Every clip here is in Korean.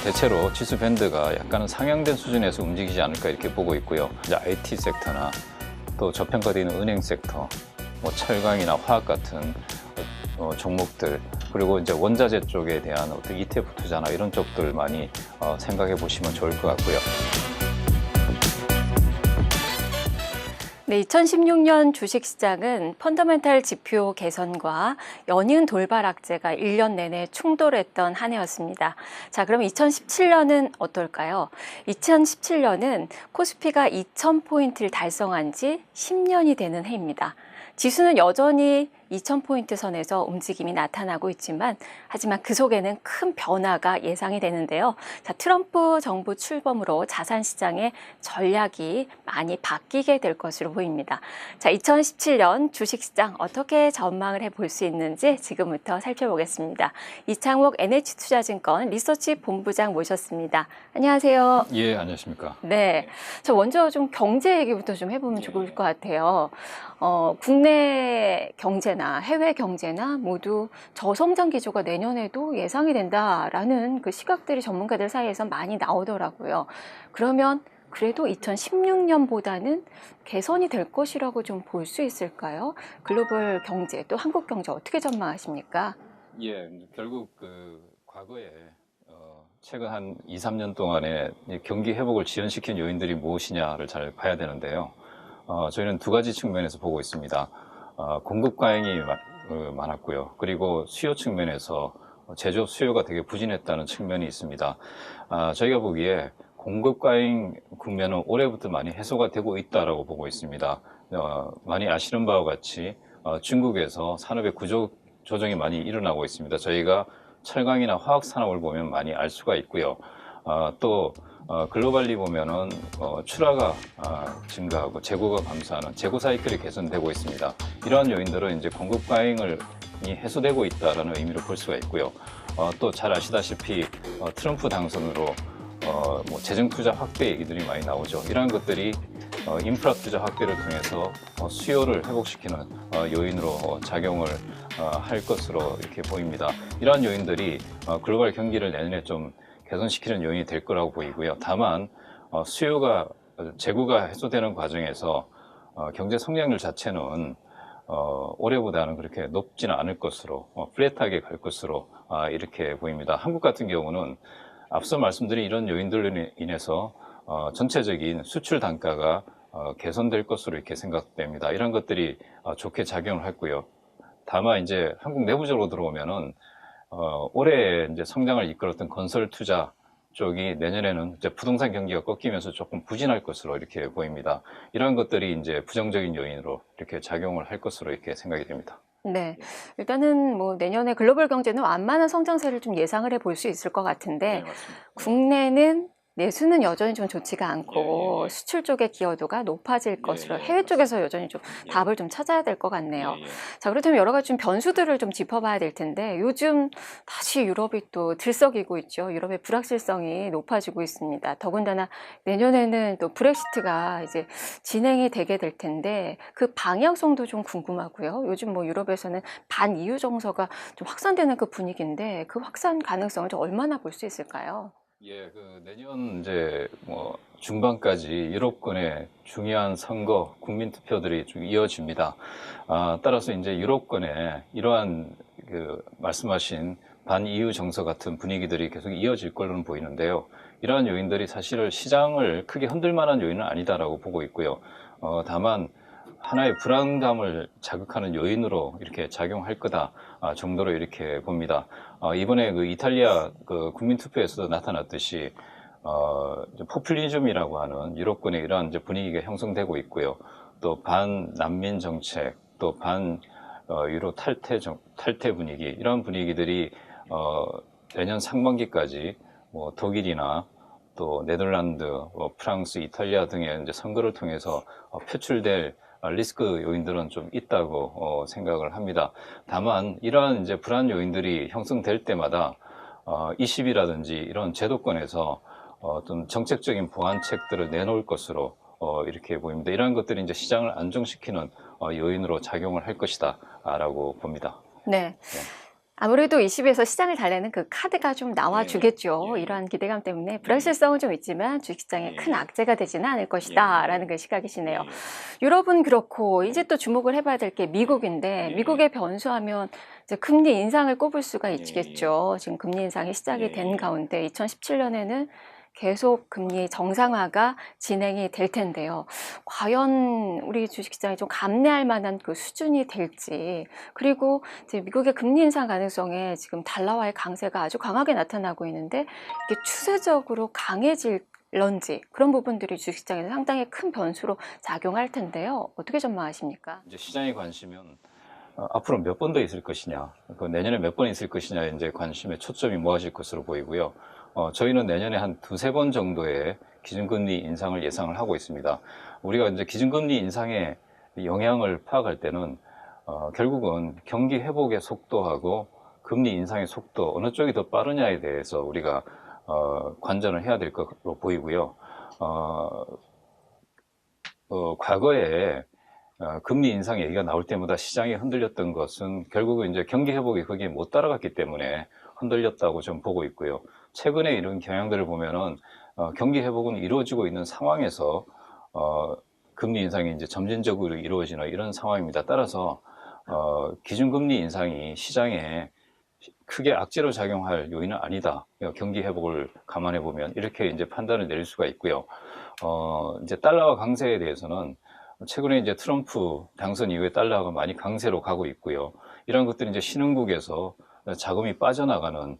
대체로 지수 밴드가 약간은 상향된 수준에서 움직이지 않을까 이렇게 보고 있고요. 이제 IT 섹터나 또 저평가되어 있는 은행 섹터, 뭐 철강이나 화학 같은 종목들, 그리고 이제 원자재 쪽에 대한 어떤 ETF 투자나 이런 쪽들 많이 생각해 보시면 좋을 것 같고요. 네, 2016년 주식시장은 펀더멘탈 지표 개선과 연이은 돌발 악재가 1년 내내 충돌했던 한 해였습니다. 자, 그럼 2017년은 어떨까요? 2017년은 코스피가 2000포인트를 달성한 지 10년이 되는 해입니다. 지수는 여전히 2000포인트 선에서 움직임이 나타나고 있지만 하지만 그 속에는 큰 변화가 예상이 되는데요. 자, 트럼프 정부 출범으로 자산시장의 전략이 많이 바뀌게 될 것으로 보입니다. 자, 2017년 주식시장 어떻게 전망을 해볼 수 있는지 지금부터 살펴보겠습니다. 이창욱 NH투자증권 리서치 본부장 모셨습니다. 안녕하세요. 예, 안녕하십니까. 네, 저 먼저 좀 경제 얘기부터 좀 해보면 좋을 것 같아요. 국내 경제나 해외 경제나 모두 저성장 기조가 내년에도 예상이 된다라는 그 시각들이 전문가들 사이에서 많이 나오더라고요. 그러면 그래도 2016년보다는 개선이 될 것이라고 좀 볼 수 있을까요? 글로벌 경제 또 한국 경제 어떻게 전망하십니까? 예, 결국 과거에 최근 한 2, 3년 동안에 경기 회복을 지연시킨 요인들이 무엇이냐를 잘 봐야 되는데요. 저희는 두 가지 측면에서 보고 있습니다. 공급 과잉이 많았고요. 그리고 수요 측면에서 제조업 수요가 되게 부진했다는 측면이 있습니다. 저희가 보기에 공급 과잉 국면은 올해부터 많이 해소가 되고 있다라고 보고 있습니다. 많이 아시는 바와 같이 중국에서 산업의 구조 조정이 많이 일어나고 있습니다. 저희가 철강이나 화학 산업을 보면 많이 알 수가 있고요. 또 글로벌리 보면은 출하가 증가하고 재고가 감소하는 재고 사이클이 개선되고 있습니다. 이러한 요인들은 이제 공급 과잉을 해소되고 있다라는 의미로 볼 수가 있고요. 또 잘 아시다시피 트럼프 당선으로 뭐 재정 투자 확대 얘기들이 많이 나오죠. 이러한 것들이 인프라 투자 확대를 통해서 수요를 회복시키는 요인으로 작용을 할 것으로 이렇게 보입니다. 이러한 요인들이 글로벌 경기를 내년에 좀 개선시키는 요인이 될 거라고 보이고요. 다만 수요가 재고가 해소되는 과정에서 경제 성장률 자체는 올해보다는 그렇게 높지는 않을 것으로 플랫하게 갈 것으로 이렇게 보입니다. 한국 같은 경우는 앞서 말씀드린 이런 요인들로 인해서 전체적인 수출 단가가 개선될 것으로 이렇게 생각됩니다. 이런 것들이 좋게 작용을 했고요. 다만 이제 한국 내부적으로 들어오면은 올해 이제 성장을 이끌었던 건설 투자 쪽이 내년에는 이제 부동산 경기가 꺾이면서 조금 부진할 것으로 이렇게 보입니다. 이런 것들이 이제 부정적인 요인으로 이렇게 작용을 할 것으로 이렇게 생각이 됩니다. 네, 일단은 뭐 내년에 글로벌 경제는 완만한 성장세를 좀 예상을 해볼 수 있을 것 같은데 네, 맞습니다. 국내는 내수는 여전히 좀 좋지가 않고 예. 수출 쪽의 기여도가 높아질 것으로 예, 해외 쪽에서 여전히 좀 예. 답을 좀 찾아야 될 것 같네요. 예. 자, 그렇다면 여러 가지 좀 변수들을 좀 짚어봐야 될 텐데 요즘 다시 유럽이 또 들썩이고 있죠. 유럽의 불확실성이 높아지고 있습니다. 더군다나 내년에는 또 브렉시트가 이제 진행이 되게 될 텐데 그 방향성도 좀 궁금하고요. 요즘 뭐 유럽에서는 반EU 정서가 좀 확산되는 그 분위기인데 그 확산 가능성을 좀 얼마나 볼 수 있을까요? 예, 내년 이제 뭐 중반까지 유럽권의 중요한 선거, 국민 투표들이 좀 이어집니다. 따라서 이제 유럽권에 이러한 말씀하신 반EU 정서 같은 분위기들이 계속 이어질 걸로는 보이는데요. 이러한 요인들이 사실은 시장을 크게 흔들 만한 요인은 아니다라고 보고 있고요. 다만 하나의 불안감을 자극하는 요인으로 이렇게 작용할 거다 정도로 이렇게 봅니다. 이번에 이탈리아 국민투표에서도 나타났듯이 포퓰리즘이라고 하는 유럽권의 이러한 이제 분위기가 형성되고 있고요. 또 반난민 정책, 또 유로 탈퇴 분위기, 이런 분위기들이 내년 상반기까지 뭐 독일이나 또 네덜란드, 프랑스, 이탈리아 등의 이제 선거를 통해서 표출될 리스크 요인들은 좀 있다고 생각을 합니다. 다만 이러한 이제 불안 요인들이 형성될 때마다 ECB라든지 이런 제도권에서 어떤 정책적인 보완책들을 내놓을 것으로 이렇게 보입니다. 이러한 것들이 이제 시장을 안정시키는 요인으로 작용을 할 것이다라고 봅니다. 네. 아무래도 20에서 시장을 달래는 그 카드가 좀 나와주겠죠. 예, 예. 이러한 기대감 때문에 불확실성은 좀 있지만 주식시장에 예, 큰 예. 악재가 되지는 않을 것이다 예, 라는 예. 그 시각이시네요. 예, 유럽은 그렇고 이제 또 주목을 해봐야 될 게 미국인데 예. 미국의 변수하면 이제 금리 인상을 꼽을 수가 예, 있겠죠. 지금 금리 인상이 시작이 된 예. 가운데 2017년에는 계속 금리 정상화가 진행이 될 텐데요. 과연 우리 주식시장이 좀 감내할 만한 그 수준이 될지, 그리고 이제 미국의 금리 인상 가능성에 지금 달러와의 강세가 아주 강하게 나타나고 있는데 이게 추세적으로 강해질런지, 그런 부분들이 주식시장에는 상당히 큰 변수로 작용할 텐데요. 어떻게 전망하십니까? 이제 시장의 관심은 앞으로 몇 번 더 있을 것이냐, 그 내년에 몇 번 있을 것이냐, 이제 관심의 초점이 모아질 것으로 보이고요. 저희는 내년에 한 두세 번 정도의 기준금리 인상을 예상을 하고 있습니다. 우리가 이제 기준금리 인상의 영향을 파악할 때는 결국은 경기 회복의 속도하고 금리 인상의 속도, 어느 쪽이 더 빠르냐에 대해서 우리가 관전을 해야 될 것으로 보이고요. 과거에 금리 인상 얘기가 나올 때마다 시장이 흔들렸던 것은 결국은 이제 경기 회복이 거기에 못 따라갔기 때문에 흔들렸다고 좀 보고 있고요. 최근에 이런 경향들을 보면은 경기 회복은 이루어지고 있는 상황에서 금리 인상이 이제 점진적으로 이루어지는 이런 상황입니다. 따라서 기준금리 인상이 시장에 크게 악재로 작용할 요인은 아니다. 경기 회복을 감안해 보면 이렇게 이제 판단을 내릴 수가 있고요. 이제 달러와 강세에 대해서는 최근에 이제 트럼프 당선 이후에 달러가 많이 강세로 가고 있고요. 이런 것들이 이제 신흥국에서 자금이 빠져나가는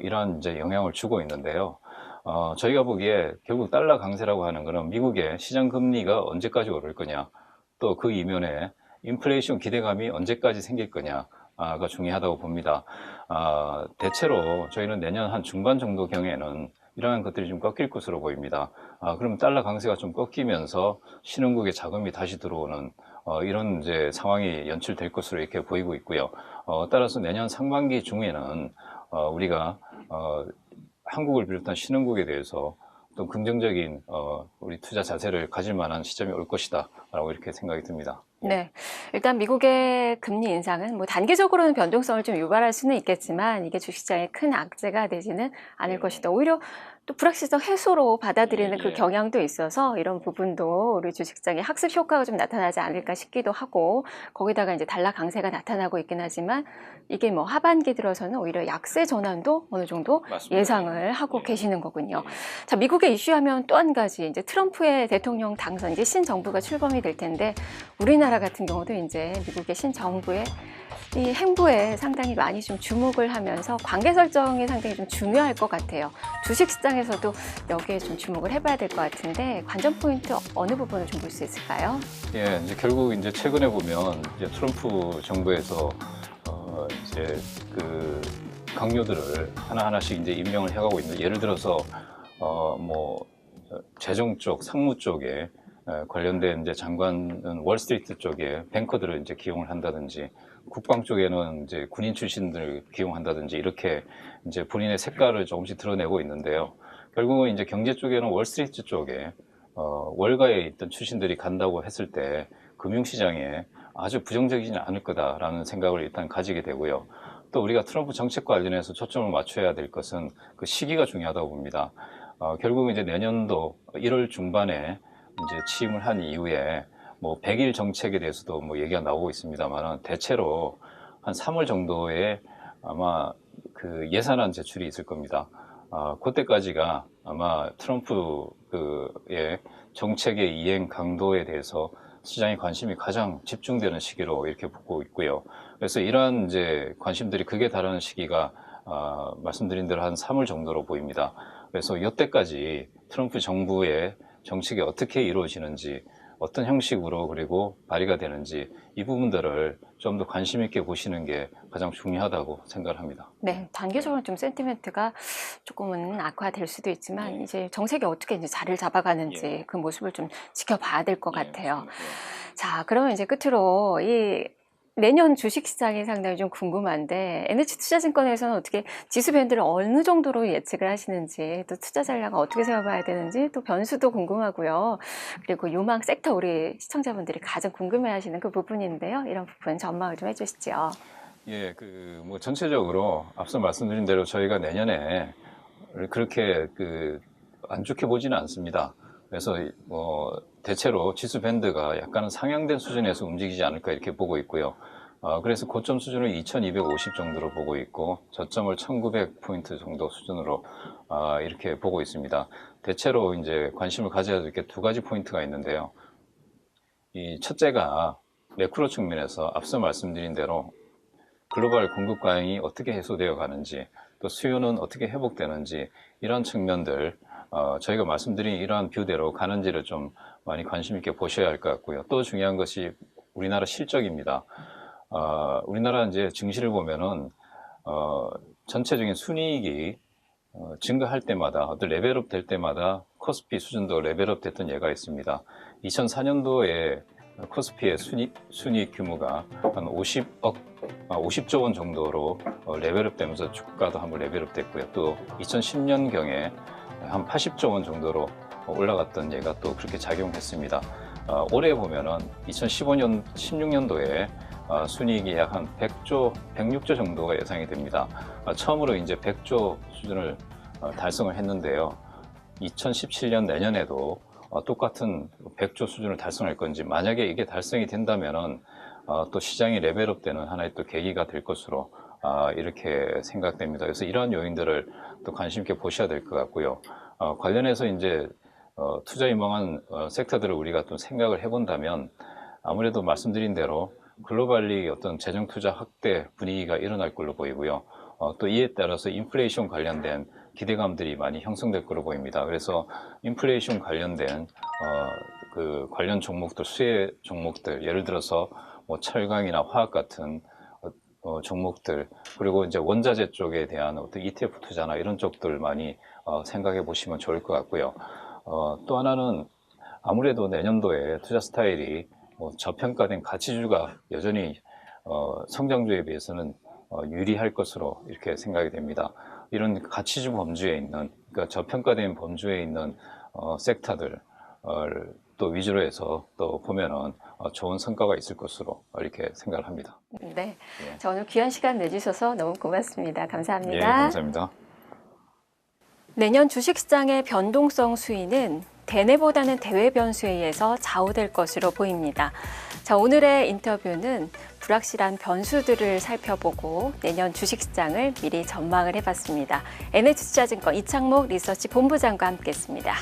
이러한 이제 영향을 주고 있는데요. 저희가 보기에 결국 달러 강세라고 하는 것은 미국의 시장 금리가 언제까지 오를 거냐, 또 그 이면에 인플레이션 기대감이 언제까지 생길 거냐가 중요하다고 봅니다. 대체로 저희는 내년 한 중반 정도 경에는 이러한 것들이 좀 꺾일 것으로 보입니다. 그럼 달러 강세가 좀 꺾이면서 신흥국의 자금이 다시 들어오는 이런 이제 상황이 연출될 것으로 이렇게 보이고 있고요. 따라서 내년 상반기 중에는 우리가 한국을 비롯한 신흥국에 대해서 또 긍정적인 우리 투자 자세를 가질 만한 시점이 올 것이다라고 이렇게 생각이 듭니다. 네. 일단 미국의 금리 인상은 뭐 단기적으로는 변동성을 좀 유발할 수는 있겠지만 이게 주식시장에 큰 악재가 되지는 않을 예. 것이다. 오히려 또 불확실성 해소로 받아들이는 그 예. 경향도 있어서 이런 부분도 우리 주식시장에 학습 효과가 좀 나타나지 않을까 싶기도 하고, 거기다가 이제 달러 강세가 나타나고 있긴 하지만 이게 뭐 하반기 들어서는 오히려 약세 전환도 어느 정도 맞습니다. 예상을 하고 예. 계시는 거군요. 예. 자, 미국의 이슈하면 또 한 가지, 이제 트럼프의 대통령 당선, 이제 신정부가 출범이 될 텐데 우리나라 같은 경우도 이제 미국의 신정부의 이 행보에 상당히 많이 좀 주목을 하면서 관계 설정이 상당히 좀 중요할 것 같아요. 주식시장에서도 여기에 좀 주목을 해봐야 될 것 같은데 관전 포인트 어느 부분을 좀 볼 수 있을까요? 예, 이제 결국 이제 최근에 보면 이제 트럼프 정부에서 이제 그 강요들을 하나하나씩 이제 임명을 해가고 있는, 예를 들어서 뭐 재정 쪽, 상무 쪽에 관련된 이제 장관은 월스트리트 쪽에 뱅커들을 이제 기용을 한다든지, 국방 쪽에는 이제 군인 출신들을 기용한다든지, 이렇게 이제 본인의 색깔을 조금씩 드러내고 있는데요. 결국은 이제 경제 쪽에는 월스트리트 쪽에 월가에 있던 출신들이 간다고 했을 때 금융시장에 아주 부정적이지는 않을 거다라는 생각을 일단 가지게 되고요. 또 우리가 트럼프 정책과 관련해서 초점을 맞춰야 될 것은 그 시기가 중요하다고 봅니다. 결국은 이제 내년도 1월 중반에 이제 취임을 한 이후에 뭐 100일 정책에 대해서도 뭐 얘기가 나오고 있습니다만, 대체로 한 3월 정도에 아마 그 예산안 제출이 있을 겁니다. 그때까지가 아마 트럼프의 정책의 이행 강도에 대해서 시장의 관심이 가장 집중되는 시기로 이렇게 보고 있고요. 그래서 이러한 이제 관심들이 극에 달하는 시기가 말씀드린 대로 한 3월 정도로 보입니다. 그래서 이때까지 트럼프 정부의 정책이 어떻게 이루어지는지, 어떤 형식으로 그리고 발의가 되는지, 이 부분들을 좀 더 관심 있게 보시는 게 가장 중요하다고 생각을 합니다. 네, 단기적으로 좀 센티멘트가 조금은 악화될 수도 있지만 이제 정책이 어떻게 이제 자리를 잡아가는지 그 모습을 좀 지켜봐야 될 것 같아요. 자, 그러면 이제 끝으로 이 내년 주식시장이 상당히 좀 궁금한데 NH투자증권에서는 어떻게 지수 밴드를 어느 정도로 예측을 하시는지, 또 투자 전략을 어떻게 세워봐야 되는지, 또 변수도 궁금하고요. 그리고 유망 섹터 우리 시청자분들이 가장 궁금해하시는 그 부분인데요. 이런 부분 전망을 좀 해주시죠. 예, 뭐 전체적으로 앞서 말씀드린 대로 저희가 내년에 그렇게 안 좋게 보지는 않습니다. 그래서 뭐 대체로 지수 밴드가 약간은 상향된 수준에서 움직이지 않을까 이렇게 보고 있고요. 그래서 고점 수준을 2250 정도로 보고 있고 저점을 1900포인트 정도 수준으로 이렇게 보고 있습니다. 대체로 이제 관심을 가져야 될 게 두 가지 포인트가 있는데요. 이 첫째가 매크로 측면에서 앞서 말씀드린 대로 글로벌 공급 과잉이 어떻게 해소되어 가는지, 또 수요는 어떻게 회복되는지, 이런 측면들, 저희가 말씀드린 이러한 뷰대로 가는지를 좀 많이 관심 있게 보셔야 할 것 같고요. 또 중요한 것이 우리나라 실적입니다. 우리나라 이제 증시를 보면은, 전체적인 순이익이 증가할 때마다, 어떤 레벨업 될 때마다 코스피 수준도 레벨업 됐던 예가 있습니다. 2004년도에 코스피의 순이익 규모가 한 50조 원 정도로 레벨업 되면서 주가도 한번 레벨업 됐고요. 또 2010년경에 한 80조 원 정도로 올라갔던 예가 또 그렇게 작용했습니다. 올해 보면은 16년도에 순이익이 약 한 106조 정도가 예상이 됩니다. 처음으로 이제 100조 수준을 달성을 했는데요. 2017년 내년에도 똑같은 100조 수준을 달성할 건지, 만약에 이게 달성이 된다면은 또 시장이 레벨업 되는 하나의 또 계기가 될 것으로 이렇게 생각됩니다. 그래서 이러한 요인들을 또 관심 있게 보셔야 될 것 같고요. 관련해서 이제 투자 유망한 섹터들을 우리가 또 생각을 해본다면 아무래도 말씀드린 대로 글로벌리 어떤 재정 투자 확대 분위기가 일어날 걸로 보이고요. 또 이에 따라서 인플레이션 관련된 기대감들이 많이 형성될 걸로 보입니다. 그래서 인플레이션 관련된 관련 종목들, 수혜 종목들, 예를 들어서 뭐 철강이나 화학 같은 종목들, 그리고 이제 원자재 쪽에 대한 어떤 ETF 투자나 이런 쪽들 많이 생각해 보시면 좋을 것 같고요. 또 하나는 아무래도 내년도에 투자 스타일이 저평가된 가치주가 여전히 성장주에 비해서는 유리할 것으로 이렇게 생각이 됩니다. 이런 가치주 범주에 있는, 그러니까 저평가된 범주에 있는 섹터들 또 위주로 해서 또 보면은 좋은 성과가 있을 것으로 이렇게 생각을 합니다. 네, 예. 자, 오늘 귀한 시간 내주셔서 너무 고맙습니다. 감사합니다. 예, 감사합니다. 내년 주식시장의 변동성 수위는 대내보다는 대외 변수에 의해서 좌우될 것으로 보입니다. 자, 오늘의 인터뷰는 불확실한 변수들을 살펴보고 내년 주식시장을 미리 전망을 해봤습니다. NH투자증권 이창목 리서치 본부장과 함께했습니다.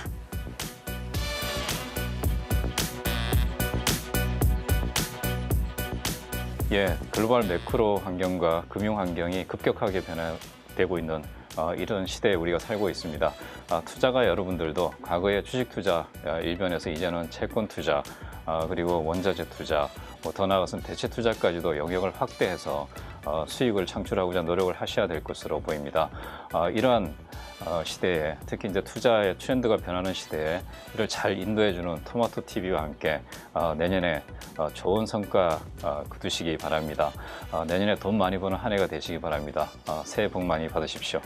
예, 글로벌 매크로 환경과 금융 환경이 급격하게 변화되고 있는 이런 시대에 우리가 살고 있습니다. 투자가 여러분들도 과거의 주식 투자 일변에서 이제는 채권 투자, 그리고 원자재 투자, 더 나아가서는 대체 투자까지도 영역을 확대해서 수익을 창출하고자 노력을 하셔야 될 것으로 보입니다. 이러한 시대에, 특히 이제 투자의 트렌드가 변하는 시대에 이를 잘 인도해주는 토마토 TV와 함께 내년에 좋은 성과 거두시기 바랍니다. 내년에 돈 많이 버는 한 해가 되시기 바랍니다. 새해 복 많이 받으십시오.